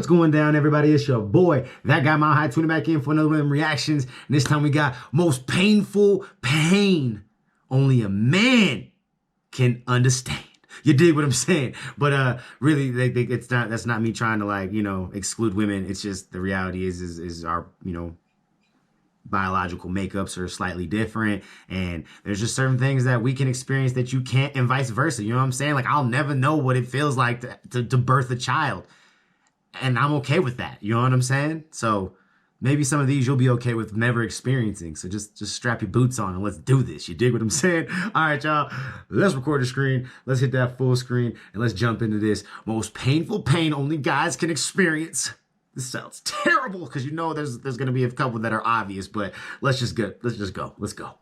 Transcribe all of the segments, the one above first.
What's going down, everybody? It's your boy, That Guy Mile High, tuning back in for another one of them reactions. And this time we got most painful pain only a man can understand. You dig what I'm saying? But really, that's not me trying to exclude women. It's just the reality is our biological makeups are slightly different, and there's just certain things that we can experience that you can't, and vice versa. You know what I'm saying? Like, I'll never know what it feels like to birth a child. And I'm okay with that. You know what I'm saying? So maybe some of these you'll be okay with never experiencing. So just strap your boots on and let's do this. You dig what I'm saying? All right, y'all. Let's record the screen. Let's hit that full screen and let's jump into this most painful pain only guys can experience. This sounds terrible because there's going to be a couple that are obvious, but let's just go. Let's go.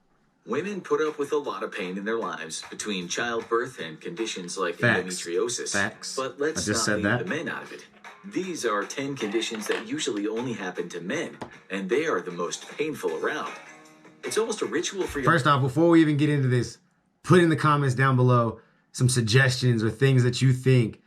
Women put up with a lot of pain in their lives between childbirth and conditions like endometriosis. Facts. But let's not leave the men out of it. These are 10 conditions that usually only happen to men, and they are the most painful around. It's almost a ritual for your... First off, before we even get into this, put in the comments down below some suggestions or things that you think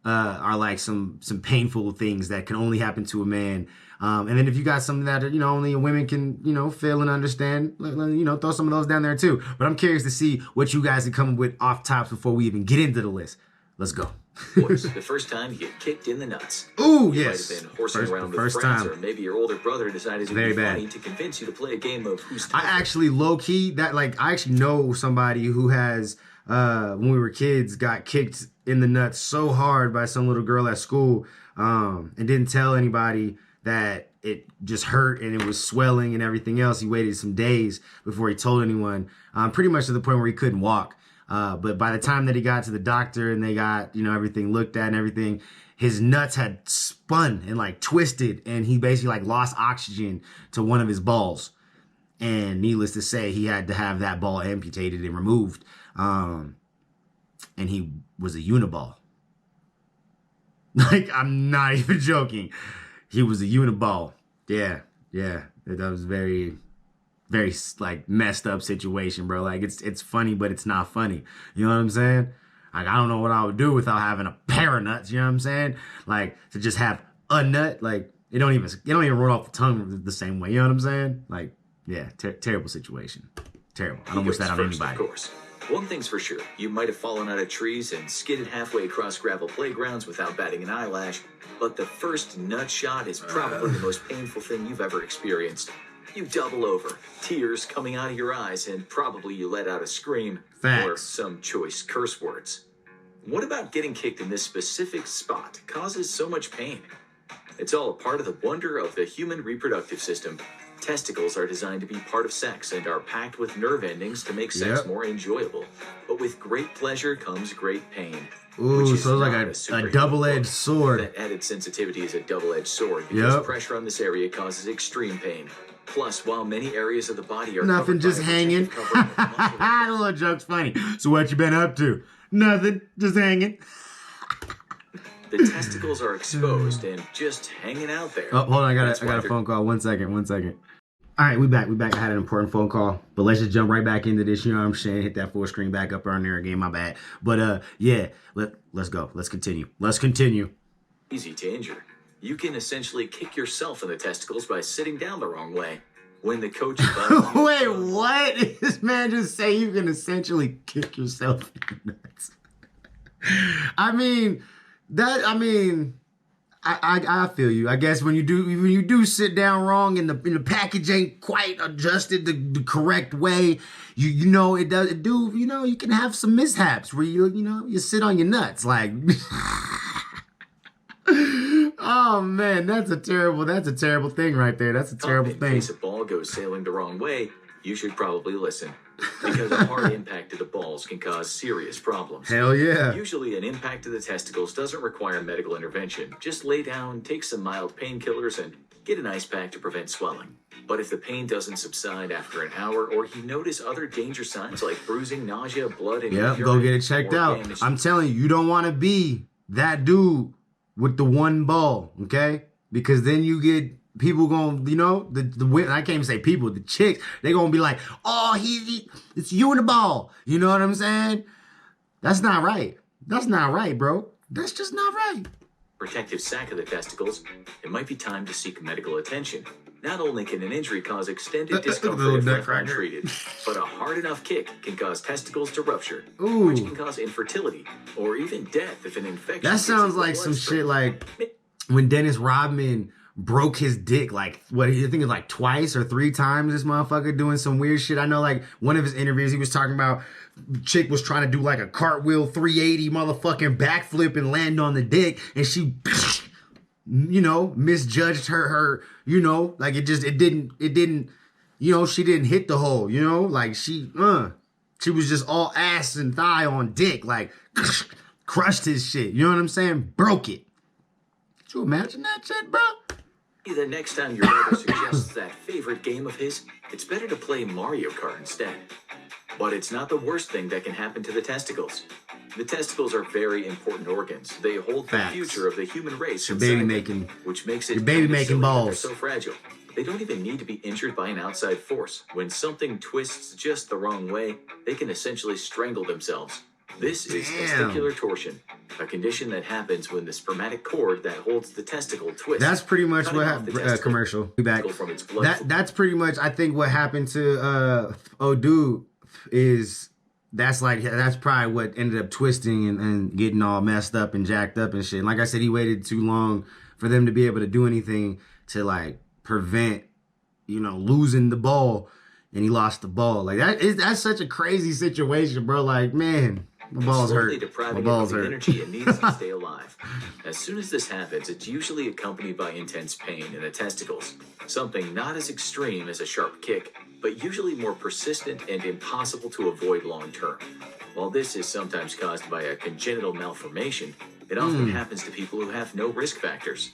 are like some painful things that can only happen to a man. And then if you got something that, only women can, feel and understand, throw some of those down there too. But I'm curious to see what you guys can come up with off tops before we even get into the list. Let's go. Boys, the first time you get kicked in the nuts. Ooh, you yes. might have been horsing around with friends, or maybe your older brother decided to be funny to convince you to play a game of who's tougher. I actually, low-key, I actually know somebody who has, when we were kids, got kicked in the nuts so hard by some little girl at school, and didn't tell anybody that it just hurt and it was swelling and everything else. He waited some days before he told anyone, pretty much to the point where he couldn't walk. But by the time that he got to the doctor and they got, everything looked at and everything, his nuts had spun and twisted, and he basically lost oxygen to one of his balls. And needless to say, he had to have that ball amputated and removed. And he was a uniball. I'm not even joking. He was a uniball. Yeah. That was very messed up situation, bro. It's funny, but it's not funny. You know what I'm saying? I don't know what I would do without having a pair of nuts. You know what I'm saying? To just have a nut, it don't even roll off the tongue the same way. You know what I'm saying? Yeah, terrible situation. Terrible. I don't wish that on anybody. Of course. One thing's for sure, you might have fallen out of trees and skidded halfway across gravel playgrounds without batting an eyelash, but the first nut shot is probably the most painful thing you've ever experienced. You double over, tears coming out of your eyes, and probably you let out a scream or some choice curse words. What about getting kicked in this specific spot causes so much pain? It's all a part of the wonder of the human reproductive system. Testicles are designed to be part of sex and are packed with nerve endings to make sex more enjoyable. But with great pleasure comes great pain. Ooh, so it's like a double-edged sword. That added sensitivity is a double-edged sword because pressure on this area causes extreme pain. Plus, while many areas of the body are nothing, just hanging. The little joke's funny. So what you been up to? Nothing, just hanging. The testicles are exposed and just hanging out there. Oh, hold on, I got a phone call. One second. All right, we back. I had an important phone call, but let's just jump right back into this. You know what I'm saying? Hit that full screen back up on there again. My bad. But yeah, let's go. Let's continue. Easy to injure. You can essentially kick yourself in the testicles by sitting down the wrong way. When the coach Wait, what? Did this man just say you can essentially kick yourself in the nuts? I feel you. I guess when you do sit down wrong and the package ain't quite adjusted the correct way, you can have some mishaps where you sit on your nuts Oh man, that's a terrible thing right there. That's a terrible thing. In case a ball goes sailing the wrong way, you should probably listen. Because a hard impact to the balls can cause serious problems. Hell yeah. Usually an impact to the testicles doesn't require medical intervention. Just lay down, take some mild painkillers, and get an ice pack to prevent swelling. But if the pain doesn't subside after an hour, or you notice other danger signs like bruising, nausea, blood, and go get it checked out. I'm telling you, you don't want to be that dude with the one ball, okay? Because then you get people going, the I can't even say people, the chicks, they going to be like, oh, it's you and the ball. You know what I'm saying? That's not right. That's not right, bro. That's just not right. protective sac of the testicles, it might be time to seek medical attention. Not only can an injury cause extended discomfort if left untreated, but a hard enough kick can cause testicles to rupture, which can cause infertility or even death if an infection. That sounds like some shit like when Dennis Rodman broke his dick, like what I think it's like twice or 3 times. This motherfucker doing some weird shit. I know, like one of his interviews, he was talking about chick was trying to do like a cartwheel 380 motherfucking backflip and land on the dick, and she, you know, misjudged her, you know, like it didn't, you know, she didn't hit the hole, you know, like she was just all ass and thigh on dick, like crushed his shit. You know what I'm saying? Broke it. Could you imagine that shit, bro? The next time your brother suggests that favorite game of his, it's better to play Mario Kart instead. But it's not the worst thing that can happen to the testicles. The testicles are very important organs. They hold the future of the human race. Your baby making, which makes it your baby making balls. They're so fragile. They don't even need to be injured by an outside force. When something twists just the wrong way, they can essentially strangle themselves. This is testicular torsion, a condition that happens when the spermatic cord that holds the testicle twists. That's pretty much what happened. Commercial. Be back. That's pretty much, I think, what happened to dude is that's probably what ended up twisting and getting all messed up and jacked up and shit. And like I said, he waited too long for them to be able to do anything to like prevent, you know, losing the ball, and he lost the ball. Like that's such a crazy situation, bro. Like, man. My balls hurt. My balls hurt. Energy it needs to stay alive. As soon as this happens, it's usually accompanied by intense pain in the testicles. Something not as extreme as a sharp kick, but usually more persistent and impossible to avoid long term. While this is sometimes caused by a congenital malformation, it often happens to people who have no risk factors.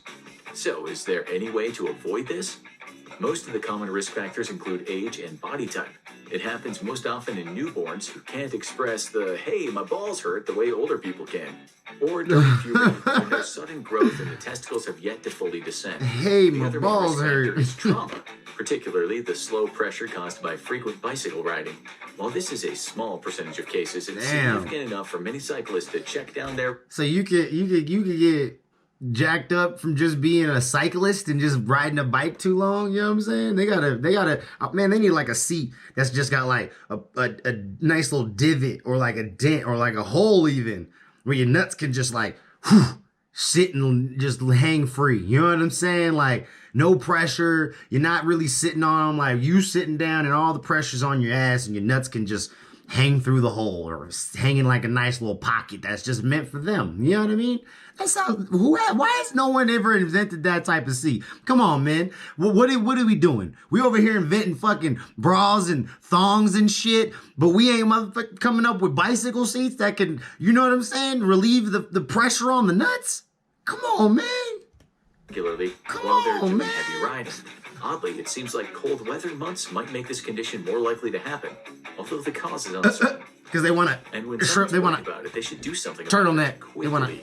So, is there any way to avoid this? Most of the common risk factors include age and body type. It happens most often in newborns who can't express the, hey, my balls hurt, the way older people can. Or during puberty, when their sudden growth and the testicles have yet to fully descend. Hey, my balls hurt. Is trauma, particularly the slow pressure caused by frequent bicycle riding. While this is a small percentage of cases, it's significant enough for many cyclists to check down their... So you could get jacked up from just being a cyclist and just riding a bike too long, you know what I'm saying? They gotta, man, they need like a seat that's just got like a nice little divot or like a dent or like a hole even, where your nuts can just like, sit and just hang free. You know what I'm saying? Like, no pressure. You're not really sitting on them, like you sitting down and all the pressure's on your ass and your nuts can just hang through the hole or hang in like a nice little pocket that's just meant for them. You know what I mean? That sounds, why has no one ever invented that type of seat? Come on, man. What are we doing? We over here inventing fucking bras and thongs and shit, but we ain't motherfucking coming up with bicycle seats that can, you know what I'm saying, relieve the pressure on the nuts? Come on, man. Regularly, while they're doing heavy riding. Oddly, it seems like cold weather months might make this condition more likely to happen, although the cause is uncertain. Because they want to, and when someone's worried about it, they should do something turtleneck. About it. They want to.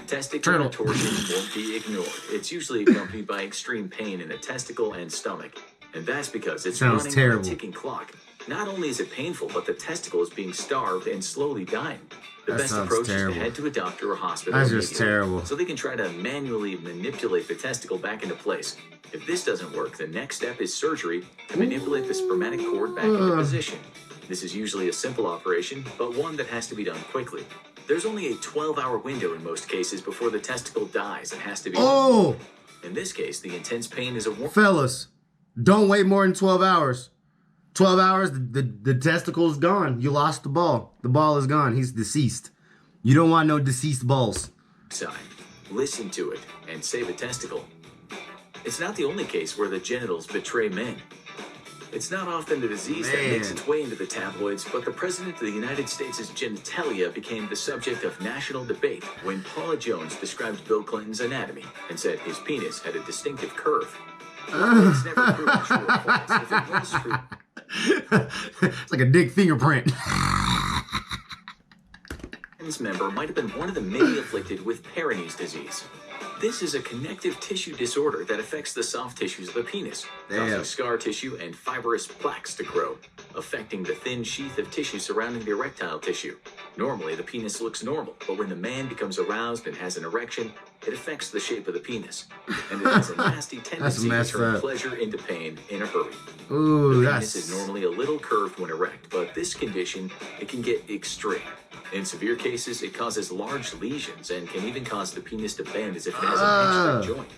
Testicular torsion won't be ignored. It's usually accompanied by extreme pain in the testicle and stomach, and that's because it's running on a ticking clock. Not only is it painful, but the testicle is being starved and slowly dying. The best approach is to head to a doctor or hospital. That's just terrible. So they can try to manually manipulate the testicle back into place. If this doesn't work, the next step is surgery to manipulate the spermatic cord back into position. This is usually a simple operation, but one that has to be done quickly. There's only a 12-hour window in most cases before the testicle dies and has to be removed. In this case, the intense pain is a warning. Fellas, don't wait more than 12 hours. 12 hours, the testicle is gone. You lost the ball. The ball is gone. He's deceased. You don't want no deceased balls. Listen to it and save a testicle. It's not the only case where the genitals betray men. It's not often the disease that makes its way into the tabloids, but the President of the United States' genitalia became the subject of national debate when Paula Jones described Bill Clinton's anatomy and said his penis had a distinctive curve. It's never proven true or false. If it was true, it's like a dick fingerprint. This member might have been one of the many afflicted with Peyronie's disease. This is a connective tissue disorder that affects the soft tissues of the penis, causing scar tissue and fibrous plaques to grow, affecting the thin sheath of tissue surrounding the erectile tissue. Normally, the penis looks normal, but when the man becomes aroused and has an erection, it affects the shape of the penis, and it has a nasty tendency to turn pleasure into pain in a hurry. Ooh, the penis is normally a little curved when erect, but this condition, it can get extreme. In severe cases, it causes large lesions and can even cause the penis to bend as if it has an extra joint.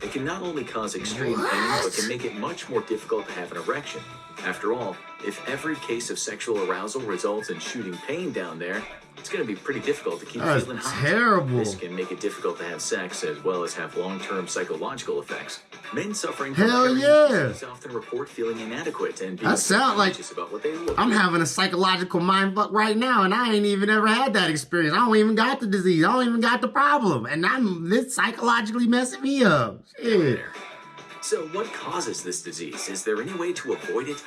It can not only cause extreme pain, but can make it much more difficult to have an erection. After all, if every case of sexual arousal results in shooting pain down there, it's going to be pretty difficult to keep feeling hot. Terrible. This can make it difficult to have sex as well as have long-term psychological effects. Men suffering from disease often report feeling inadequate and being anxious about what they look I'm having a psychological mind fuck right now, and I ain't even ever had that experience. I don't even got the disease. I don't even got the problem, and this psychologically messing me up. Shit. So what causes this disease? Is there any way to avoid it?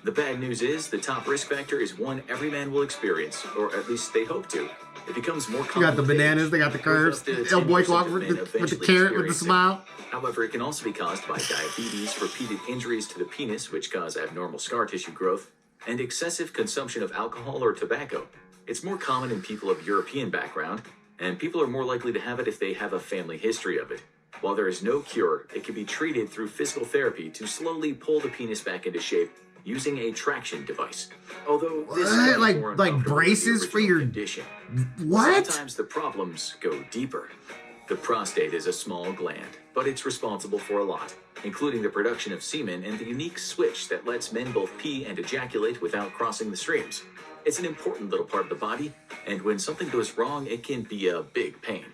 The bad news is the top risk factor is one every man will experience, or at least they hope to. It becomes more common. You got the bananas, they got the curves. El Boy walk with the carrot with the smile. However, it can also be caused by diabetes, repeated injuries to the penis, which cause abnormal scar tissue growth, and excessive consumption of alcohol or tobacco. It's more common in people of European background, and people are more likely to have it if they have a family history of it. While there is no cure, it can be treated through physical therapy to slowly pull the penis back into shape using a traction device. Although this is like braces for your condition. What? Sometimes the problems go deeper. The prostate is a small gland, but it's responsible for a lot, including the production of semen and the unique switch that lets men both pee and ejaculate without crossing the streams. It's an important little part of the body, and when something goes wrong, it can be a big pain.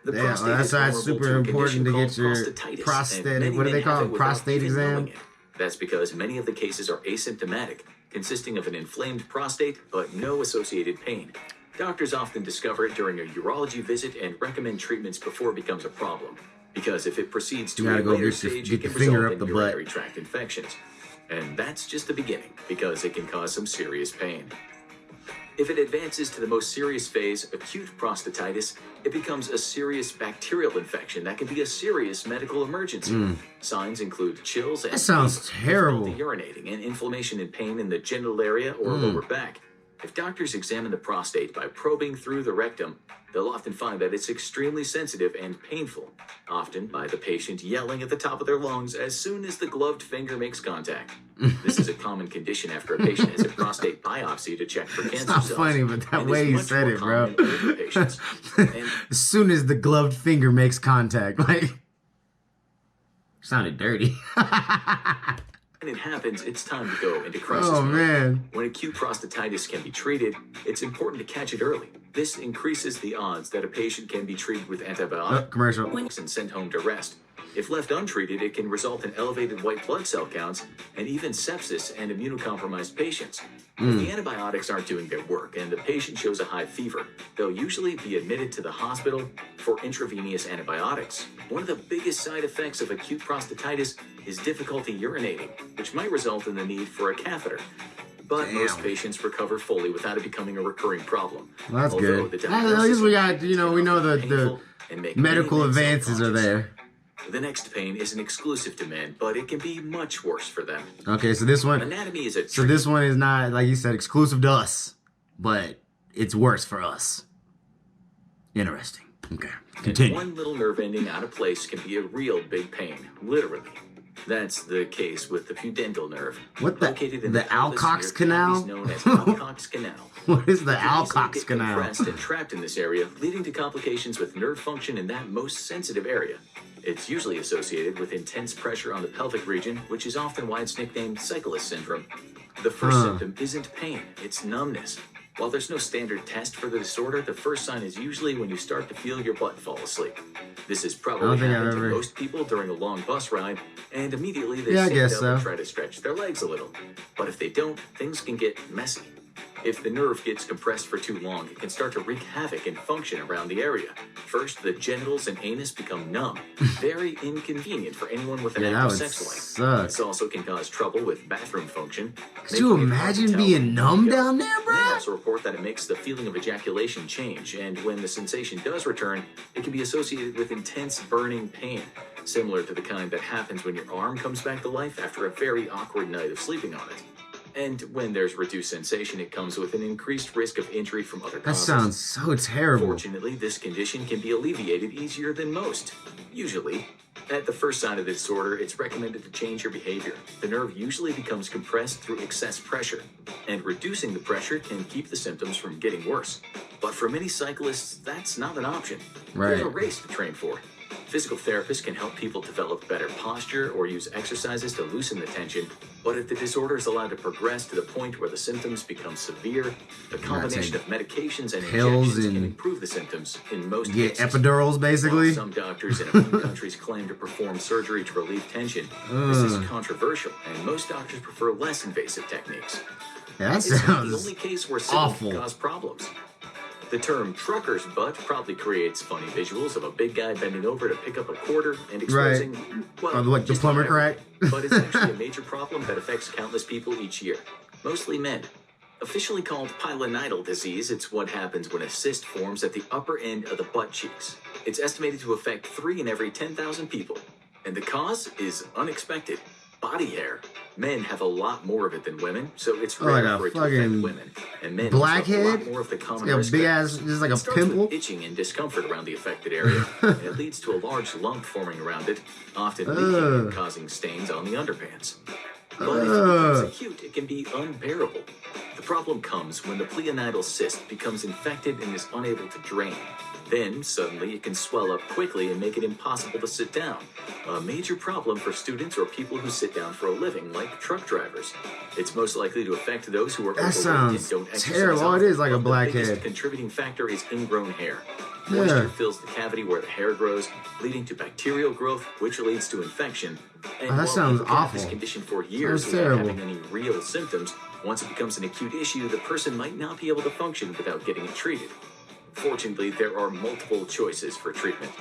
The prostate that's why it's super important to get your prostate. What do they call it? Prostate exam? That's because many of the cases are asymptomatic, consisting of an inflamed prostate but no associated pain. Doctors often discover it during a urology visit and recommend treatments before it becomes a problem, because if it proceeds to a later stage, it can result in urinary tract infections. And that's just the beginning, because it can cause some serious pain. If it advances to the most serious phase, acute prostatitis, it becomes a serious bacterial infection that can be a serious medical emergency. Signs include chills and difficulty urinating and inflammation and pain in the genital area or lower back. If doctors examine the prostate by probing through the rectum, they'll often find that it's extremely sensitive and painful, often by the patient yelling at the top of their lungs as soon as the gloved finger makes contact. This is a common condition after a patient has a prostate biopsy to check for cancer cells. It's not funny, but that way you said it, bro. As soon as the gloved finger makes contact, like, sounded dirty. When it happens, it's time to go into crisis mode. Man. When acute prostatitis can be treated, it's important to catch it early. This increases the odds that a patient can be treated with antibiotics and sent home to rest. If left untreated, it can result in elevated white blood cell counts and even sepsis in immunocompromised patients. If the antibiotics aren't doing their work and the patient shows a high fever, they'll usually be admitted to the hospital for intravenous antibiotics. One of the biggest side effects of acute prostatitis is difficulty urinating, which might result in the need for a catheter. But most patients recover fully without it becoming a recurring problem. Well, that's good. At least we got, we know the medical advances are there. The next pain isn't exclusive to men, but it can be much worse for them. Okay, so this one, anatomy is this one is not, like you said, exclusive to us, but it's worse for us. Interesting. Okay, continue. One little nerve ending out of place can be a real big pain, literally. That's the case with the pudendal nerve. What located in the Alcock's canal? Known as Alcock's canal. What is the Alcock's canal? Compressed and trapped in this area, leading to complications with nerve function in that most sensitive area. It's usually associated with intense pressure on the pelvic region, which is often why it's nicknamed cyclist syndrome. The first symptom isn't pain, it's numbness. While there's no standard test for the disorder, the first sign is usually when you start to feel your butt fall asleep. This is probably happened to most people during a long bus ride, and immediately they sit up and try to stretch their legs a little. But if they don't, things can get messy. If the nerve gets compressed for too long, it can start to wreak havoc and function around the area. First, the genitals and anus become numb. Very inconvenient for anyone with an active sex life. This also can cause trouble with bathroom function. Could you imagine being numb down there, bro? They also report that it makes the feeling of ejaculation change, and when the sensation does return, it can be associated with intense burning pain, similar to the kind that happens when your arm comes back to life after a very awkward night of sleeping on it. And when there's reduced sensation, it comes with an increased risk of injury from other That causes. sounds so terrible. Fortunately, this condition can be alleviated easier than most. Usually, at the first sign of the disorder, it's recommended to change your behavior. The nerve usually becomes compressed through excess pressure, and reducing the pressure can keep the symptoms from getting worse. But for many cyclists, that's not an option. There's a race to train for. Physical therapists can help people develop better posture or use exercises to loosen the tension, but if the disorder is allowed to progress to the point where the symptoms become severe, the combination of medications and injections can improve the symptoms in most cases. Epidurals, basically. While some doctors in a few countries claim to perform surgery to relieve tension, this is controversial, and most doctors prefer less invasive techniques. That It's not sounds the only case where symptoms cause problems. The term trucker's butt probably creates funny visuals of a big guy bending over to pick up a quarter and exposing, well, what, the just plumber whatever. crack? But it's actually a major problem that affects countless people each year, mostly men. Officially called pilonidal disease, it's what happens when a cyst forms at the upper end of the butt cheeks. It's estimated to affect 3 in every 10,000 people, and the cause is unexpected. Body hair. Men have a lot more of it than women, so it's rare for it to affect women. And men blackhead? have a lot more of the common Like a risk big factors. ass, just like a It starts pimple? with itching and discomfort around the affected area, and it leads to a large lump forming around it, often leaking and causing stains on the underpants. But if it becomes acute, it can be unbearable. The problem comes when the pleonidal cyst becomes infected and is unable to drain. Then, suddenly, it can swell up quickly and make it impossible to sit down. A major problem for students or people who sit down for a living, like truck drivers. It's most likely to affect those who are overweight and don't exercise. Terrible. Oh, it is like a blackhead. The biggest contributing factor is ingrown hair. Moisture fills the cavity where the hair grows, leading to bacterial growth, which leads to infection. And that sounds people can have awful. this condition for years without having any real symptoms. Once it becomes an acute issue, the person might not be able to function without getting it treated. Fortunately, there are multiple choices for treatment.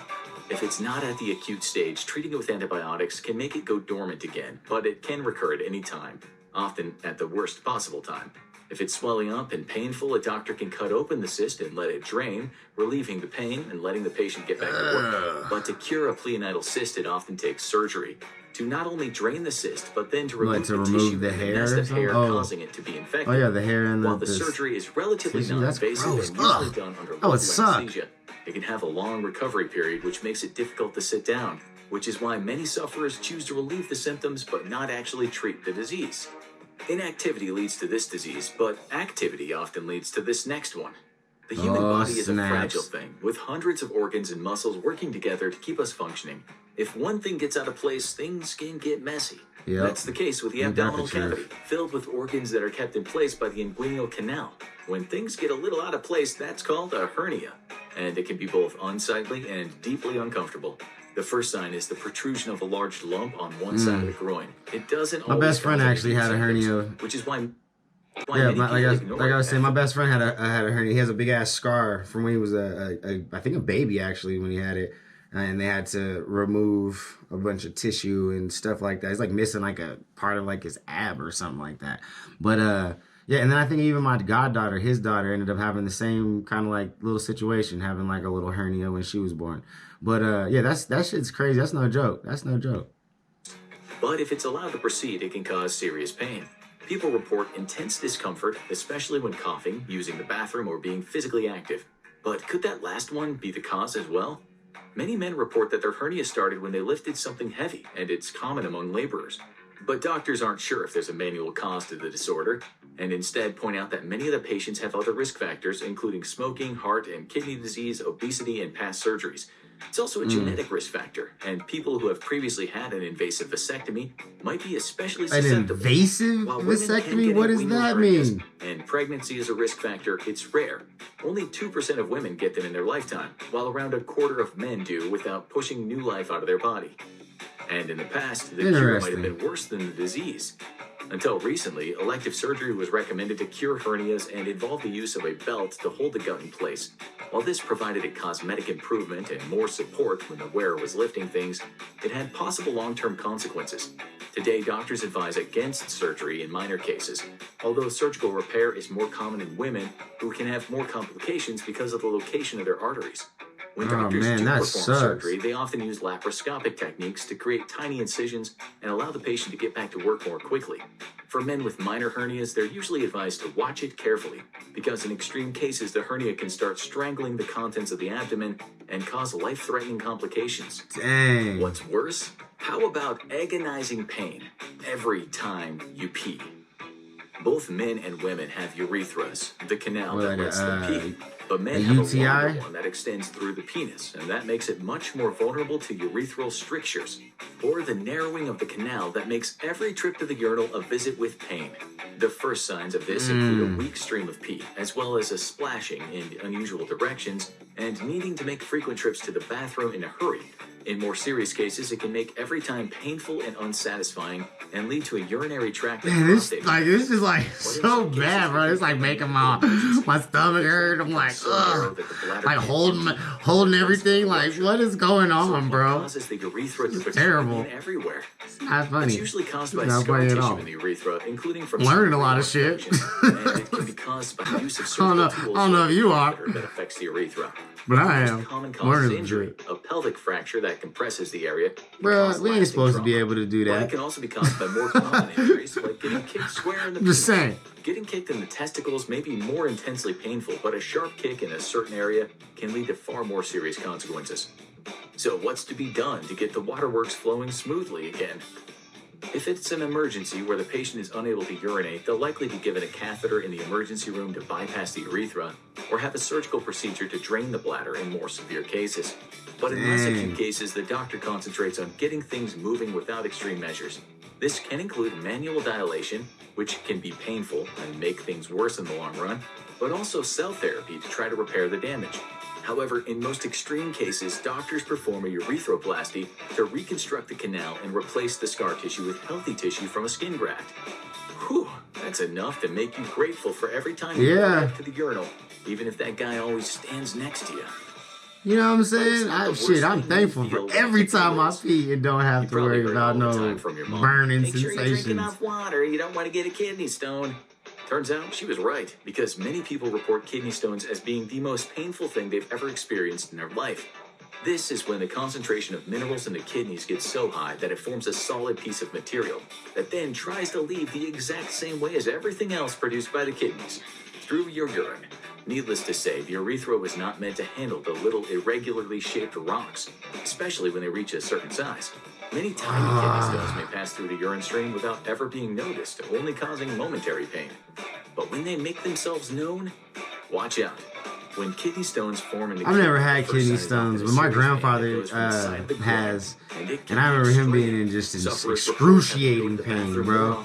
If it's not at the acute stage, treating it with antibiotics can make it go dormant again, but it can recur at any time, often at the worst possible time. If it's swelling up and painful, a doctor can cut open the cyst and let it drain, relieving the pain and letting the patient get back to work. But to cure a pleonidal cyst, it often takes surgery to not only drain the cyst, but then to remove the tissue the and hair nest of hair or something? causing it to be infected. Oh, yeah, the hair and While the surgery is relatively tissue, that's non-invasive gross. and usually Ugh. done under That local would suck. anesthesia, it can have a long recovery period, which makes it difficult to sit down, which is why many sufferers choose to relieve the symptoms but not actually treat the disease. Inactivity leads to this disease, but activity often leads to this next one. The human body is a fragile thing, with hundreds of organs and muscles working together to keep us functioning. If one thing gets out of place, things can get messy. Yep. That's the case with the abdominal cavity, filled with organs that are kept in place by the inguinal canal. When things get a little out of place, that's called a hernia, and it can be both unsightly and deeply uncomfortable. The first sign is the protrusion of a large lump on one side of the groin. It doesn't My always best friend cause any actually had a symptoms, hernia. which is why Yeah, many like people I ignore was it. saying, my best friend had a hernia. He has a big ass scar from when he was I think a baby actually when he had it, and they had to remove a bunch of tissue and stuff like that. He's like missing like a part of like his ab or something like that. But yeah, and then I think even my goddaughter, his daughter, ended up having the same kind of like little situation, having like a little hernia when she was born. But yeah, that shit's crazy. That's no joke. That's no joke. But if it's allowed to proceed, it can cause serious pain. People report intense discomfort, especially when coughing, using the bathroom, or being physically active. But could that last one be the cause as well? Many men report that their hernia started when they lifted something heavy, and it's common among laborers. But doctors aren't sure if there's a manual cause to the disorder, and instead point out that many of the patients have other risk factors, including smoking, heart and kidney disease, obesity, and past surgeries. It's also a genetic risk factor, and people who have previously had an invasive vasectomy might be especially susceptible. An invasive While women can vasectomy? get What does inguinal that hernias, mean? and pregnancy is a risk factor, it's rare. Only 2% of women get them in their lifetime, while around a quarter of men do without pushing new life out of their body. And in the past, the cure might have been worse than the disease. Until recently, elective surgery was recommended to cure hernias and involved the use of a belt to hold the gut in place. While this provided a cosmetic improvement and more support when the wearer was lifting things, it had possible long-term consequences. Today, doctors advise against surgery in minor cases, although surgical repair is more common in women who can have more complications because of the location of their arteries. When doctors do perform surgery, they often use laparoscopic techniques to create tiny incisions and allow the patient to get back to work more quickly. For men with minor hernias, they're usually advised to watch it carefully, because in extreme cases, the hernia can start strangling the contents of the abdomen and cause life-threatening complications. Dang. What's worse? How about agonizing pain every time you pee? Both men and women have urethras, the canal that lets them pee. But men have a longer one that extends through the penis, and that makes it much more vulnerable to urethral strictures, or the narrowing of the canal that makes every trip to the urinal a visit with pain. The first signs of this include a weak stream of pee, as well as a splashing in unusual directions, and needing to make frequent trips to the bathroom in a hurry. In more serious cases, it can make every time painful and unsatisfying and lead to a urinary tract. Man, this is like so bad, bro. It's like making my stomach hurt. I'm like, ugh. Like holding everything. Like, what is going on, bro? It's terrible. Everywhere. It's not funny. It's usually caused by scar tissue in the urethra, including from learning a lot of shit. And it can be caused by the use of surgical tools. I don't know if you are. That affects the urethra. But I am. Common cause is injury, a pelvic fracture that compresses the area. Bro, we ain't supposed to be able to do that. But it can also be caused by more common injuries, like getting kicked square in the penis. Just saying. Getting kicked in the testicles may be more intensely painful, but a sharp kick in a certain area can lead to far more serious consequences. So what's to be done to get the waterworks flowing smoothly again? If it's an emergency where the patient is unable to urinate, they'll likely be given a catheter in the emergency room to bypass the urethra, or have a surgical procedure to drain the bladder in more severe cases. But in less acute cases, the doctor concentrates on getting things moving without extreme measures. This can include manual dilation, which can be painful and make things worse in the long run, but also cell therapy to try to repair the damage. However, in most extreme cases, doctors perform a urethroplasty to reconstruct the canal and replace the scar tissue with healthy tissue from a skin graft. Whew, that's enough to make you grateful for every time you go back to the urinal, even if that guy always stands next to you. You know what I'm saying? I'm thankful for every time I pee and don't have to worry about no burning sensations. Make sure you're drinking enough water. You don't want to get a kidney stone. Turns out she was right, because many people report kidney stones as being the most painful thing they've ever experienced in their life. This is when the concentration of minerals in the kidneys gets so high that it forms a solid piece of material that then tries to leave the exact same way as everything else produced by the kidneys, through your urine. Needless to say, the urethra was not meant to handle the little irregularly shaped rocks, especially when they reach a certain size. Many tiny kidney stones may pass through the urine stream without ever being noticed, only causing momentary pain. But when they make themselves known, watch out. When kidney stones form in the I've never had kidney stones, but my grandfather has, and I remember him being in just excruciating pain, bro.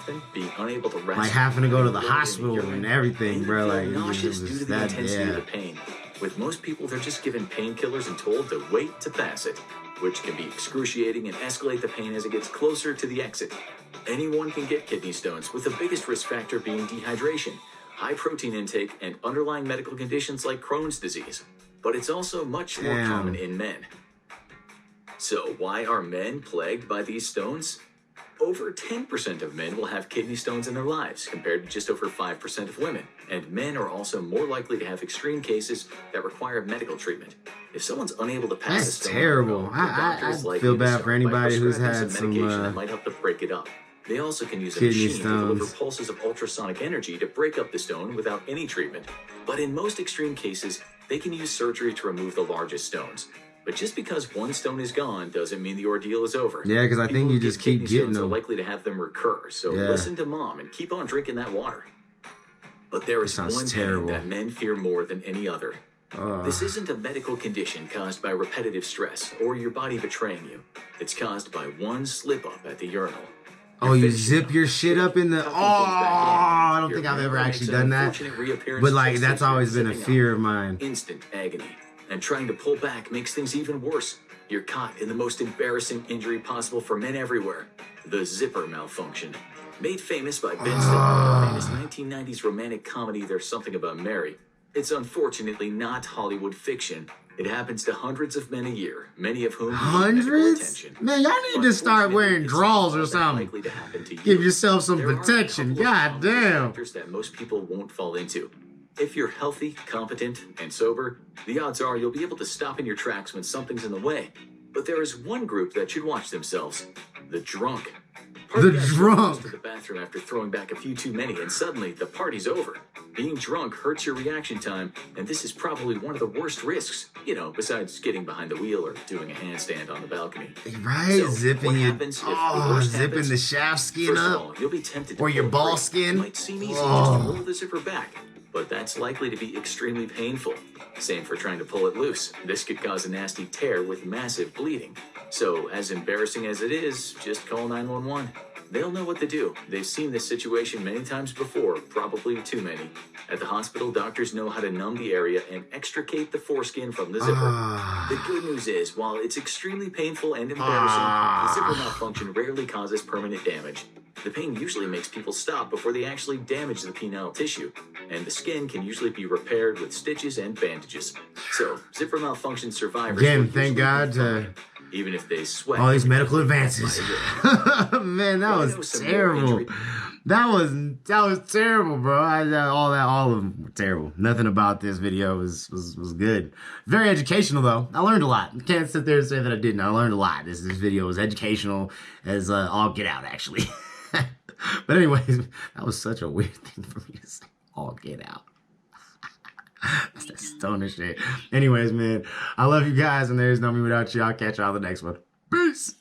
Like having to go to the hospital and everything, bro. Like it was that bad. With most people, they're just given painkillers and told to wait to pass it, which can be excruciating and escalate the pain as it gets closer to the exit. Anyone can get kidney stones, with the biggest risk factor being dehydration, high protein intake, and underlying medical conditions like Crohn's disease. But it's also much more common in men. So why are men plagued by these stones? Over 10% of men will have kidney stones in their lives, compared to just over 5% of women. And men are also more likely to have extreme cases that require medical treatment. If someone's unable to pass a stone, terrible. I feel bad for anybody who's had some medication that might help to break it up. They also can use a machine to deliver pulses of ultrasonic energy to break up the stone without any treatment. But in most extreme cases, they can use surgery to remove the largest stones. But just because one stone is gone doesn't mean the ordeal is over. Yeah, because I think you just keep getting them. Are likely to have them recur, so listen to mom and keep on drinking that water. But there is one thing that men fear more than any other. This isn't a medical condition caused by repetitive stress or your body betraying you. It's caused by one slip-up at the urinal. Oh, you zip your shit up in the... Oh, I don't think I've ever actually done that. But, like, that's always been a fear of mine. Instant agony. And trying to pull back makes things even worse. You're caught in the most embarrassing injury possible for men everywhere. The zipper malfunction. Made famous by Ben Stiller in the famous 1990s romantic comedy There's Something About Mary. It's unfortunately not Hollywood fiction. It happens to hundreds of men a year, many of whom hundreds? Man, y'all need to start wearing drawers or something. Give yourself some protection. God damn. That most people won't fall into. If you're healthy, competent, and sober, the odds are you'll be able to stop in your tracks when something's in the way. But there is one group that should watch themselves: the drunk. The Party guy drunk. goes to the bathroom after throwing back a few too many, and suddenly the party's over. Being drunk hurts your reaction time, and this is probably one of the worst risks, besides getting behind the wheel or doing a handstand on the balcony. Right, So, zipping what your, happens if the worst zipping happens? the shaft skin First of up. all, you'll be tempted to Or your pull ball free. skin. It might seem easy just to Oh. roll the zipper back, but that's likely to be extremely painful. Same for trying to pull it loose. This could cause a nasty tear with massive bleeding. So, as embarrassing as it is, just call 911. They'll know what to do. They've seen this situation many times before, probably too many. At the hospital, doctors know how to numb the area and extricate the foreskin from the zipper. The good news is, while it's extremely painful and embarrassing, the zipper malfunction rarely causes permanent damage. The pain usually makes people stop before they actually damage the penile tissue, and the skin can usually be repaired with stitches and bandages. So, zipper malfunction survivors Again, will thank usually God be to fine, even if they sweat. all these medical advances. Man, that was terrible. That was terrible, bro. All of them were terrible. Nothing about this video was good. Very educational though. I learned a lot. I can't sit there and say that I didn't. I learned a lot. This video was educational as all get out, actually. But anyways, that was such a weird thing for me to say. All get out. That's that stoner shit. Anyways, man, I love you guys, and there's no me without you. I'll catch y'all on the next one. Peace.